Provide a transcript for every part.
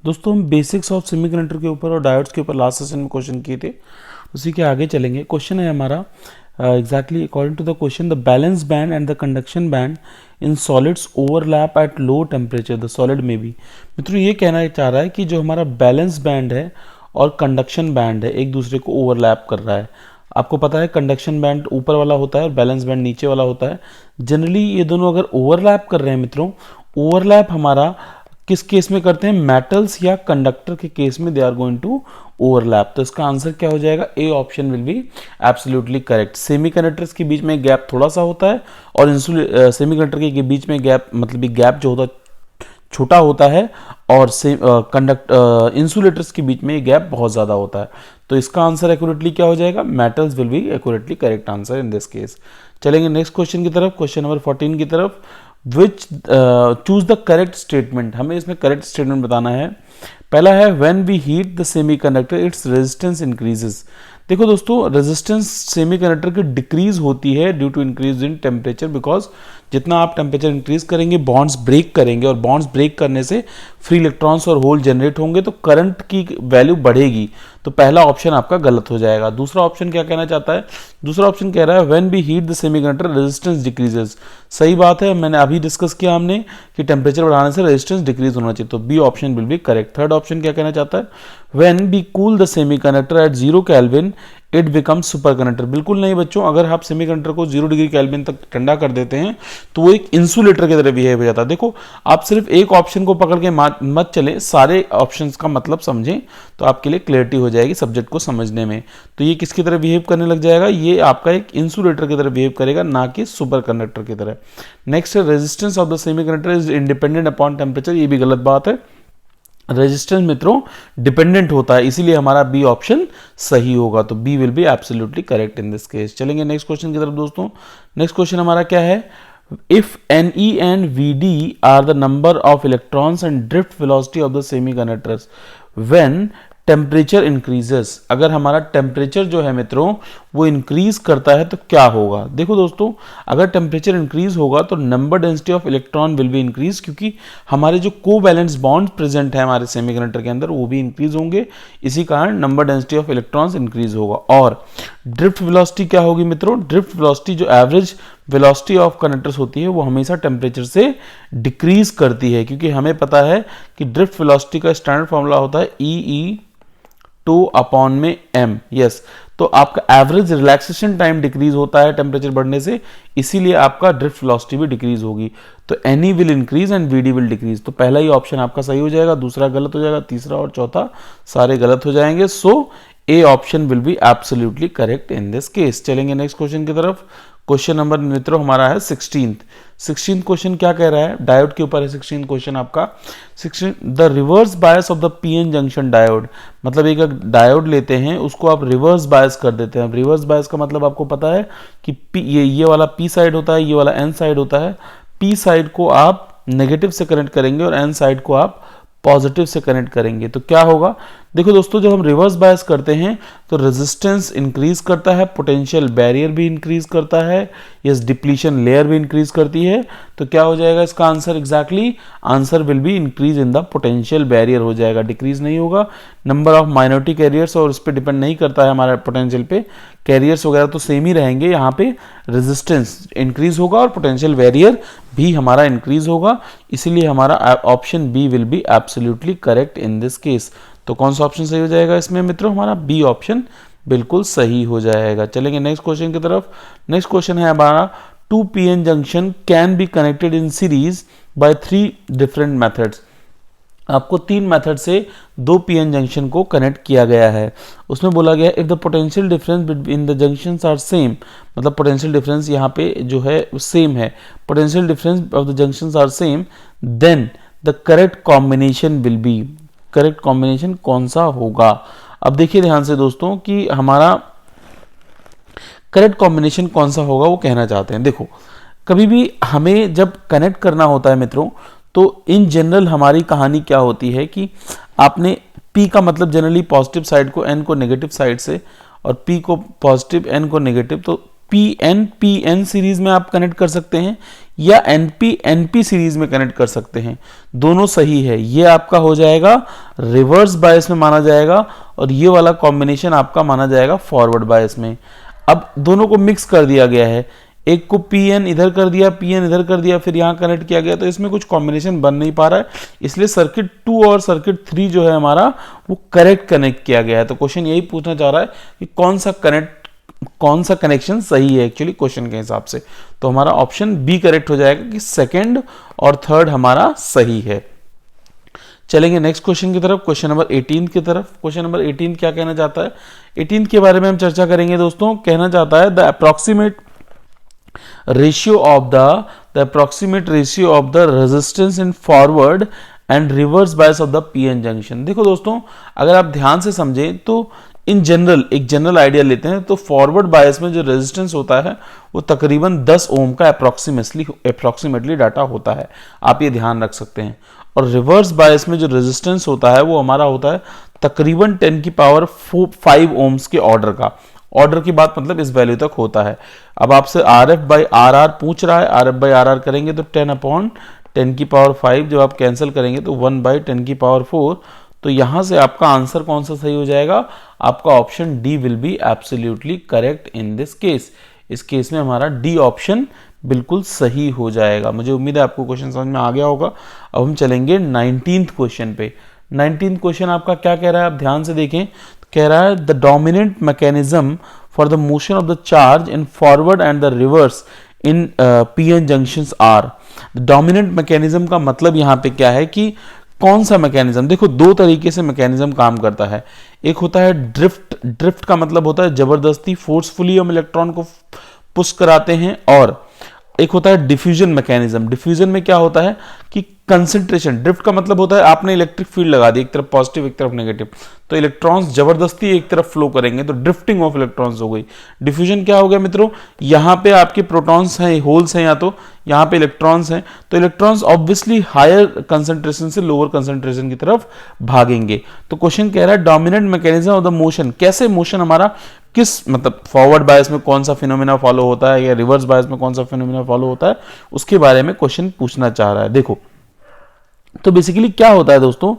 दोस्तों हम basics of semiconductor के ऊपर और डायोड्स के ऊपर लास्ट सेशन में क्वेश्चन किए थे, उसी के आगे चलेंगे। क्वेश्चन है हमारा exactly according to the question, the valence band and the conduction band in solids overlap at low temperature, the solid में भी। मित्रों ये कहना चाह रहा है कि जो हमारा बैलेंस बैंड है और कंडक्शन बैंड है एक दूसरे को ओवरलैप कर रहा है। आपको पता है कंडक्शन बैंड ऊपर वाला होता है और बैलेंस बैंड नीचे वाला होता है। जनरली ये दोनों अगर ओवरलैप कर रहे हैं मित्रों, ओवरलैप हमारा किस केस में करते हैं, मेटल्स या कंडक्टर के केस में they are going to overlap. तो इसका आंसर क्या हो जाएगा, A option will be absolutely correct. Semiconductors के बीच में गैप थोड़ा सा होता है और सेमीकंडक्टर के बीच में गैप मतलब गैप जो होता है छोटा होता है, और इंसुलेटर्स के बीच में गैप बहुत ज्यादा होता है। तो इसका आंसर एक्यूरेटली क्या हो जाएगा, metals will be accurately correct answer in this case. चलेंगे नेक्स्ट क्वेश्चन की तरफ, क्वेश्चन नंबर 14 की तरफ। Which choose the correct statement, हमें इसमें करेक्ट स्टेटमेंट बताना है। पहला है when we heat the semiconductor its resistance increases. देखो दोस्तों, रेजिस्टेंस सेमीकंडक्टर की डिक्रीज होती है due to increase in temperature, because जितना आप टेम्परेचर इंक्रीज करेंगे बॉन्ड्स ब्रेक करेंगे, और बॉन्ड्स ब्रेक करने से फ्री इलेक्ट्रॉन्स और होल जनरेट होंगे, तो करंट की वैल्यू बढ़ेगी। तो पहला ऑप्शन आपका गलत हो जाएगा। दूसरा ऑप्शन क्या कहना चाहता है, दूसरा ऑप्शन कह रहा है when we heat the semiconductor resistance decreases. सही बात है, मैंने अभी डिस्कस किया हमने कि टेम्परेचर बढ़ाने से रेजिस्टेंस डिक्रीज होना चाहिए, तो B option will be correct. Third option क्या कहना चाहता है, when we cool the semiconductor at 0 kelvin it becomes superconductor. बिल्कुल नहीं बच्चों, अगर आप सेमीकंडक्टर को 0 डिग्री केल्विन तक ठंडा कर देते हैं तो वो एक इंसुलेटर की तरह बिहेव हो जाता है। देखो, आप सिर्फ एक ऑप्शन को पकड़ के मत चले, सारे ऑप्शंस का मतलब समझें तो आपके लिए क्लियरिटी हो जाएगी सब्जेक्ट को समझने में। तो ये किसकी तरह बिहेव करने लग जाएगा, ये आपका एक इंसुलेटर की तरह बिहेव करेगा, ना कि सुपर कंडक्टर की तरह। Next, resistance of the semiconductor is independent upon temperature. ये भी गलत बात है, रेजिस्टेंस मित्रों डिपेंडेंट होता है, इसीलिए हमारा बी ऑप्शन सही होगा। तो B will be absolutely correct in this case. चलेंगे नेक्स्ट क्वेश्चन की तरफ दोस्तों। नेक्स्ट क्वेश्चन हमारा क्या है, if Ne and Vd are the number of electrons and drift velocity of the semiconductors when temperature increases. अगर हमारा टेम्परेचर जो है मित्रों वो इंक्रीज करता है तो क्या होगा। देखो दोस्तों, अगर टेम्परेचर इंक्रीज होगा तो number density of electron will be increase, क्योंकि हमारे जो कोवैलेंस बॉन्ड प्रेजेंट है हमारे सेमीकंडक्टर के अंदर वो भी इंक्रीज होंगे, इसी कारण number density of electrons increase होगा। और ड्रिफ्ट वेलोसिटी क्या होगी मित्रों, ड्रिफ्ट वेलोसिटी जो एवरेज वेलोसिटी ऑफ कंडक्टर्स होती है वो हमेशा टेम्परेचर से डिक्रीज करती है, क्योंकि हमें पता है कि ड्रिफ्ट वेलोसिटी का स्टैंडर्ड फॉर्मूला होता है E/2 अपॉन में m। यस, तो आपका एवरेज रिलैक्सेशन टाइम डिक्रीज होता है टेम्परेचर बढ़ने से, इसीलिए आपका ड्रिफ्ट वेलोसिटी भी डिक्रीज होगी। तो Ne will increase and Vd will decrease. तो पहला ही ऑप्शन आपका सही हो जाएगा, दूसरा गलत हो जाएगा, तीसरा और चौथा सारे गलत हो जाएंगे। So A option will be absolutely correct in this case. चलेंगे नेक्स्ट क्वेश्चन की तरफ। क्वेश्चन नंबर मित्रों हमारा है 16th क्वेश्चन क्या कह रहा है, डायोड के ऊपर है 16th क्वेश्चन आपका। 16 the reverse bias of the PN junction diode, मतलब एक डायोड लेते हैं उसको आप रिवर्स बायस कर देते हैं। रिवर्स बायस का मतलब आपको पता है कि ये वाला पी साइड होता है, ये वाला एन साइड होता है। पी साइड को आप नेगेटिव से कनेक्ट करेंगे और एन साइड को आप पॉजिटिव से कनेक्ट करेंगे, तो क्या होगा। देखो दोस्तों, जब हम रिवर्स बायस करते हैं तो रेजिस्टेंस इंक्रीज करता है, पोटेंशियल बैरियर भी इंक्रीज करता है, यस डिप्लीशन लेयर भी इंक्रीज करती है। तो क्या हो जाएगा इसका answer, exactly answer will be increase in the potential barrier हो जाएगा, डिक्रीज नहीं होगा। नंबर ऑफ माइनॉरिटी कैरियर्स और उस पर डिपेंड नहीं करता है हमारा पोटेंशियल पे, कैरियर्स वगैरह तो सेम ही रहेंगे। यहाँ पे रेजिस्टेंस इंक्रीज होगा और पोटेंशियल बैरियर भी हमारा इंक्रीज होगा, इसीलिए हमारा option B will be absolutely correct in this case. तो कौन सा ऑप्शन सही हो जाएगा इसमें मित्रों, हमारा बी ऑप्शन बिल्कुल सही हो जाएगा। चलेंगे नेक्स्ट क्वेश्चन की तरफ। नेक्स्ट क्वेश्चन है हमारा, 2 PN junction can be connected in series by 3 different methods. आपको 3 मेथड से 2 पीएन जंक्शन को कनेक्ट किया गया है। उसमें बोला गया if the potential difference between the junctions are same, मतलब पोटेंशियल डिफरेंस यहाँ पे जो है सेम है, potential difference of the junctions are same, then the correct combination will be. Correct combination कौन सा होगा। अब देखिए ध्यान से दोस्तों कि हमारा करेक्ट कॉम्बिनेशन कौन सा होगा वो कहना चाहते हैं। देखो, कभी भी हमें जब कनेक्ट करना होता है मित्रों, तो इन जनरल हमारी कहानी क्या होती है कि आपने P का मतलब जनरली पॉजिटिव साइड को, N को नेगेटिव साइड से, और P को पॉजिटिव, N को नेगेटिव, तो PN सीरीज में आप कनेक्ट कर सकते हैं, या एनपी एनपी सीरीज में कनेक्ट कर सकते हैं, दोनों सही है। ये आपका हो जाएगा रिवर्स बायस में माना जाएगा और ये वाला कॉम्बिनेशन आपका माना जाएगा फॉरवर्ड बायस में। अब दोनों को मिक्स कर दिया गया है, एक को पीएन इधर कर दिया, पीएन इधर कर दिया, फिर यहाँ कनेक्ट किया गया, तो इसमें कुछ कॉम्बिनेशन बन नहीं पा रहा है, इसलिए सर्किट 2 और सर्किट 3 जो है हमारा वो करेक्ट कनेक्ट किया गया है। तो क्वेश्चन यही पूछना चाह रहा है कि कौन सा कनेक्शन सही है एक्चुअली क्वेश्चन के हिसाब से। तो हमारा ऑप्शन बी करेक्ट हो जाएगा कि सेकेंड और थर्ड हमारा सही है। चलेंगे नेक्स्ट क्वेश्चन की तरफ, क्वेश्चन नंबर 18 की तरफ। क्वेश्चन नंबर 18 क्या कहना चाहता है, 18 के बारे में हम चर्चा करेंगे दोस्तों। कहना चाहता है the approximate ratio of the resistance in forward and reverse bias of the PN junction. देखो दोस्तों, अगर आप ध्यान से समझें तो इन जनरल एक जनरल आइडिया लेते हैं तो फॉरवर्ड बायस में जो रेजिस्टेंस होता है वो तकरीबन 10 ओम का अप्रोक्सीमेटली डाटा होता है, आप ये ध्यान रख सकते हैं। और रिवर्स बायस में जो रेजिस्टेंस होता है वो हमारा होता है तकरीबन 10 की पावर 5 ओम्स के ऑर्डर की बात मतलब इस वैल्यू तक होता है। अब आपसे RF बाई RR पूछ रहा है, RF बाई RR करेंगे तो 10/10 की पावर 5, जब आप कैंसिल करेंगे तो 1/10 की पावर 4। तो यहां से आपका आंसर कौन सा सही हो जाएगा, आपका option D will be absolutely correct in this case. इस केस में हमारा डी ऑप्शन बिल्कुल सही हो जाएगा। मुझे उम्मीद है आपको क्वेश्चन समझ में आ गया होगा। अब हम चलेंगे 19th क्वेश्चन पे। 19th क्वेश्चन आपका क्या कह रहा है, आप ध्यान से देखें। कह रहा है the dominant mechanism for the motion of the charge in forward and the reverse in PN junctions are. Dominant mechanism का मतलब यहां पे क्या है कि कौन सा मैकेनिज्म। देखो, दो तरीके से मैकेनिज्म काम करता है। एक होता है ड्रिफ्ट का मतलब होता है जबरदस्ती फोर्सफुली हम इलेक्ट्रॉन को पुश कराते हैं, और एक होता है डिफ्यूजन मैकेनिज्म। डिफ्यूजन में क्या होता है कि कंसंट्रेशन, ड्रिफ्ट का मतलब होता है आपने इलेक्ट्रिक फील्ड लगा दी, एक तरफ पॉजिटिव एक तरफ नेगेटिव, तो इलेक्ट्रॉन्स जबरदस्ती एक तरफ फ्लो करेंगे, तो ड्रिफ्टिंग ऑफ इलेक्ट्रॉन्स हो गई। डिफ्यूजन क्या हो गया मित्रों, यहां पे आपके प्रोटॉन्स हैं, होल्स हैं, या तो यहां पे इलेक्ट्रॉन्स हैं, तो इलेक्ट्रॉन्स ऑब्वियसली हायर कंसंट्रेशन से लोअर कंसंट्रेशन की तरफ भागेंगे। तो क्वेश्चन कह रहा है dominant mechanism of the motion, कैसे मोशन हमारा किस मतलब फॉरवर्ड बायस में कौन सा फिनोमेना फॉलो होता है या रिवर्स बायस में कौन सा फिनोमेना फॉलो होता है, उसके बारे में क्वेश्चन पूछना चाह रहा है। देखो, तो बेसिकली क्या होता है दोस्तों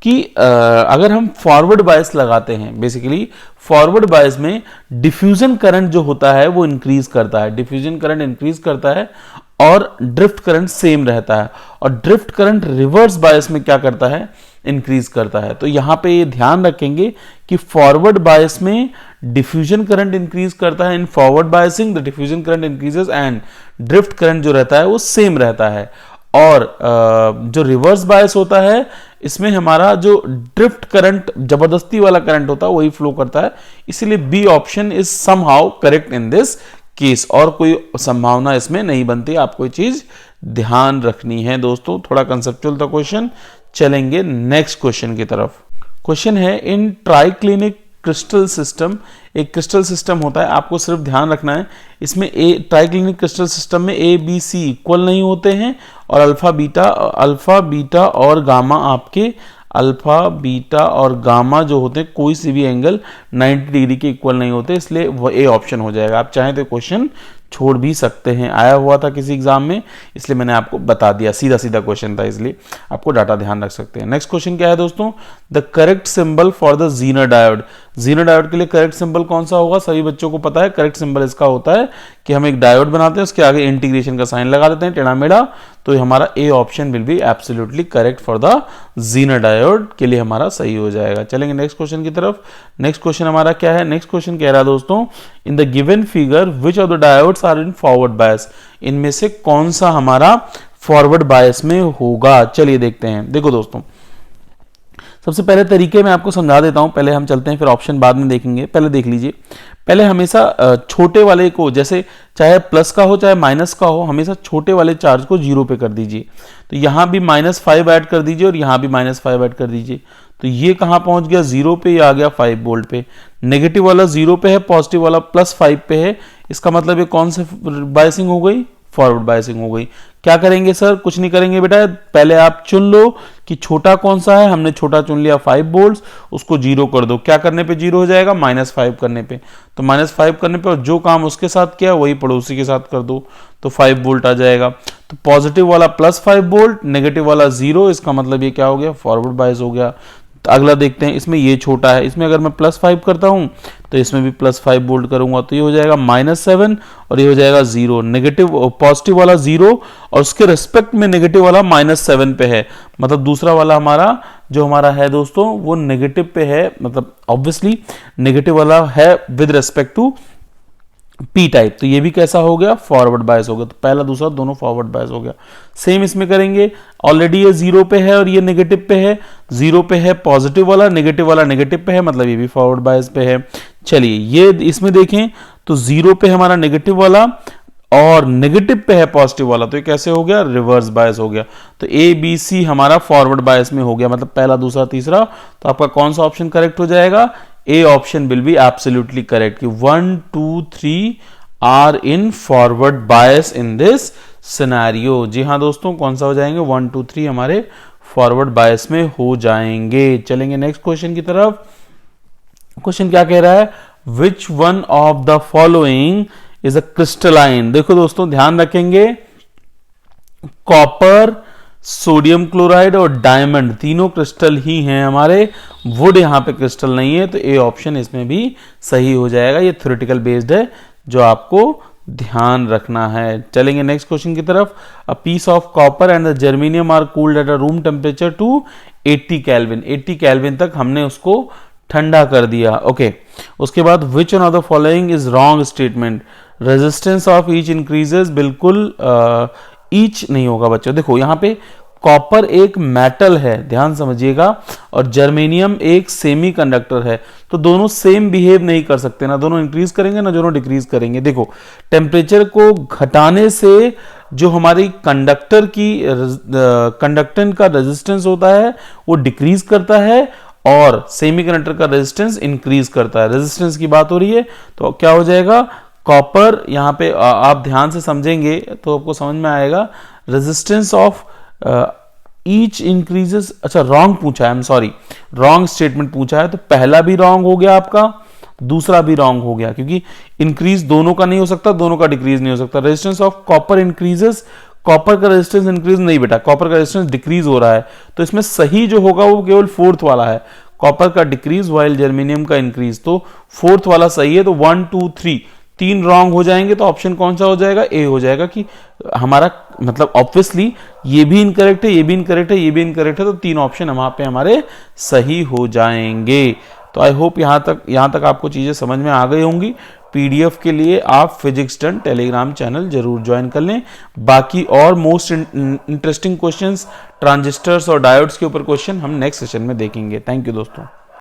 कि अगर हम फॉरवर्ड बायस लगाते हैं, बेसिकली फॉरवर्ड बायस में डिफ्यूजन करंट जो होता है वो इंक्रीज करता है, डिफ्यूजन करंट इंक्रीज करता है और ड्रिफ्ट करंट सेम रहता है, और ड्रिफ्ट करंट रिवर्स बायस में क्या करता है, इंक्रीज करता है। तो यहां पे ये ध्यान रखेंगे कि फॉरवर्ड बायस में डिफ्यूजन करंट इंक्रीज करता है, in forward biasing the diffusion current increases and drift current जो रहता है वो सेम रहता है। और जो रिवर्स बायस होता है इसमें हमारा जो ड्रिफ्ट करंट जबरदस्ती वाला करंट होता है वही फ्लो करता है, इसीलिए B option is somehow correct in this case. और कोई संभावना इसमें नहीं बनती, आपको ये चीज ध्यान रखनी है दोस्तों। थोड़ा कंसेप्चुअल था क्वेश्चन। चलेंगे नेक्स्ट क्वेश्चन की तरफ। क्वेश्चन है इन ट्राइक्लिनिक क्रिस्टल सिस्टम, एक क्रिस्टल सिस्टम होता है, आपको सिर्फ ध्यान रखना है इसमें ट्राइक्लिनिक क्रिस्टल सिस्टम में ए बी सी इक्वल नहीं होते हैं, और अल्फा बीटा और गामा आपके अल्फा बीटा और गामा जो होते हैं कोई सी भी एंगल 90 डिग्री के इक्वल नहीं होते, इसलिए वो ए ऑप्शन हो जाएगा। आप चाहें तो क्वेश्चन छोड़ भी सकते हैं, आया हुआ था किसी एग्जाम में इसलिए मैंने आपको बता दिया, सीधा सीधा क्वेश्चन था इसलिए आपको डाटा ध्यान रख सकते हैं। नेक्स्ट क्वेश्चन क्या है दोस्तों, the correct symbol for the Zener diode. Zener diode के लिए करेक्ट सिंबल कौन सा होगा, सभी बच्चों को पता है। करेक्ट सिंबल इसका होता है कि हम एक डायोड बनाते हैं, उसके आगे इंटीग्रेशन का साइन लगा देते हैं टेढ़ा मेढ़ा, तो हमारा ए option will be absolutely correct for the Zener diode के लिए हमारा सही हो जाएगा। चलेंगे नेक्स्ट क्वेश्चन की तरफ। नेक्स्ट क्वेश्चन हमारा क्या है, नेक्स्ट क्वेश्चन कह रहा है दोस्तों in the given figure which of the diodes are in forward bias, इनमें से कौन सा हमारा फॉरवर्ड बायस में होगा। चलिए देखते हैं। देखो दोस्तों, सबसे पहले तरीके मैं आपको समझा देता हूं, पहले हम चलते हैं फिर ऑप्शन बाद में देखेंगे। पहले देख लीजिए, पहले हमेशा छोटे वाले को, जैसे चाहे प्लस का हो चाहे माइनस का हो, हमेशा छोटे वाले चार्ज को 0 पे कर दीजिए। तो यहां भी -5 ऐड कर दीजिए और यहां भी -5 ऐड कर दीजिए। तो ये कहां पहुंच गया, 0 पे, ये आ गया 5 वोल्ट पे। नेगेटिव वाला 0 पे है, पॉजिटिव वाला +5 पे है, इसका मतलब ये कौन सी बायसिंग हो गई, फॉरवर्ड बायसिंग हो गई। क्या करेंगे सर? कुछ नहीं करेंगे बेटा, पहले आप चुन लो कि छोटा कौन सा है। हमने छोटा चुन लिया 5 वोल्ट, उसको 0 कर दो। क्या करने पे 0 हो जाएगा? -5 करने पे। तो -5 करने पे और जो काम उसके साथ किया वही पड़ोसी के साथ कर दो, तो 5 वोल्ट आ जाएगा। तो पॉजिटिव वाला +5 वोल्ट, नेगेटिव वाला 0, इसका मतलब ये क्या हो गया? फॉरवर्ड बायस हो गया। तो अगला देखते हैं, इसमें ये छोटा है, इसमें अगर मैं +5 करता हूं तो इसमें भी +5 वोल्ट करूंगा, तो ये हो जाएगा -7 और ये हो जाएगा 0। नेगेटिव पॉजिटिव वाला 0 और उसके रिस्पेक्ट में नेगेटिव वाला -7 पे है, मतलब दूसरा वाला हमारा जो हमारा है दोस्तों वो नेगेटिव पे है, मतलब ऑब्वियसली नेगेटिव वाला है with respect to P type. तो ये भी कैसा हो गया? फॉरवर्ड बायस हो गया। तो पहला दूसरा दोनों फॉरवर्ड बायस हो गया। सेम इसमें करेंगे, ऑलरेडी ये 0 पे है और ये नेगेटिव पे है। 0 पे है पॉजिटिव वाला नेगेटिव पे है, मतलब ये भी फॉरवर्ड बायस पे है। चलिए ये इसमें देखें तो 0 पे हमारा नेगेटिव वाला और नेगेटिव पे है पॉजिटिव वाला, तो ये कैसे हो गया? रिवर्स बायस हो गया। तो ए बी सी हमारा फॉरवर्ड बायस में हो गया, मतलब पहला दूसरा तीसरा। तो आपका कौन सा ऑप्शन करेक्ट हो जाएगा? A option will be absolutely correct कि 1, 2, 3 are in forward bias in this scenario। जी हाँ दोस्तों, कौन सा हो जाएंगे? 1, 2, 3 हमारे फॉरवर्ड बायस में हो जाएंगे। चलेंगे नेक्स्ट क्वेश्चन की तरफ। क्वेश्चन क्या कह रहा है? Which one of the following is a crystalline? देखो दोस्तों ध्यान रखेंगे, कॉपर, सोडियम क्लोराइड और डायमंड तीनों क्रिस्टल ही हैं हमारे, वुड यहाँ पे क्रिस्टल नहीं है, तो ए ऑप्शन इसमें भी सही हो जाएगा। ये थ्योरेटिकल बेस्ड है जो आपको ध्यान रखना है। चलेंगे नेक्स्ट क्वेश्चन की तरफ। A piece of copper and the germanium are cooled at a room temperature to 80 kelvin. 80 kelvin तक हमने उसको ठंडा कर दिया। ओके, उसके बाद which one of the following is wrong statement? Resistance of each increases, बिल्कुल ईच नहीं होगा बच्चों। देखो यहाँ पे कॉपर एक मेटल है, ध्यान समझिएगा, और जर्मेनियम एक सेमीकंडक्टर है, तो दोनों सेम बिहेव नहीं कर सकते, ना दोनों इंक्रीज करेंगे ना दोनों डिक्रीज करेंगे। देखो टेम्परेचर को घटाने से जो हमारी कंडक्टेंट का रेजिस्टेंस होता है वो डिक्रीज करता है और सेमीकंडक्टर का रेजिस्टेंस इंक्रीज करता है। रेजिस्टेंस की बात हो रही है तो क्या हो जाएगा? कॉपर, यहाँ पे आप ध्यान से समझेंगे तो आपको समझ में आएगा। रेजिस्टेंस ऑफ ईच इंक्रीजेस, अच्छा रॉन्ग पूछा है, I am sorry, wrong statement पूछा है, तो पहला भी रॉन्ग हो गया आपका, दूसरा भी रॉन्ग हो गया, क्योंकि इंक्रीज दोनों का नहीं हो सकता, दोनों का डिक्रीज नहीं हो सकता। Resistance of copper increases, copper का रेजिस्टेंस इंक्रीज नहीं बेटा, कॉपर का रेजिस्टेंस डिक्रीज हो रहा है, तो इसमें सही जो होगा वो केवल फोर्थ वाला है, कॉपर का डिक्रीज वाइल जर्मेनियम का इंक्रीज, तो फोर्थ वाला सही है। तो 1, 2, 3 तीन रॉन्ग हो जाएंगे, तो ऑप्शन कौन सा हो जाएगा? ए हो जाएगा, कि हमारा मतलब ऑब्वियसली ये भी इनकरेक्ट है, ये भी इनकरेक्ट है, ये भी इनकरेक्ट है, तो तीन ऑप्शन वहां पे हमारे सही हो जाएंगे। तो आई होप यहां तक आपको चीजें समझ में आ गई होंगी। पीडीएफ के लिए आप फिजिक्स टन टेलीग्राम चैनल जरूर ज्वाइन कर लें। बाकी और मोस्ट इंटरेस्टिंग क्वेश्चंस, ट्रांजिस्टर्स और डायोड्स के ऊपर क्वेश्चन हम नेक्स्ट सेशन में देखेंगे। थैंक यू दोस्तों।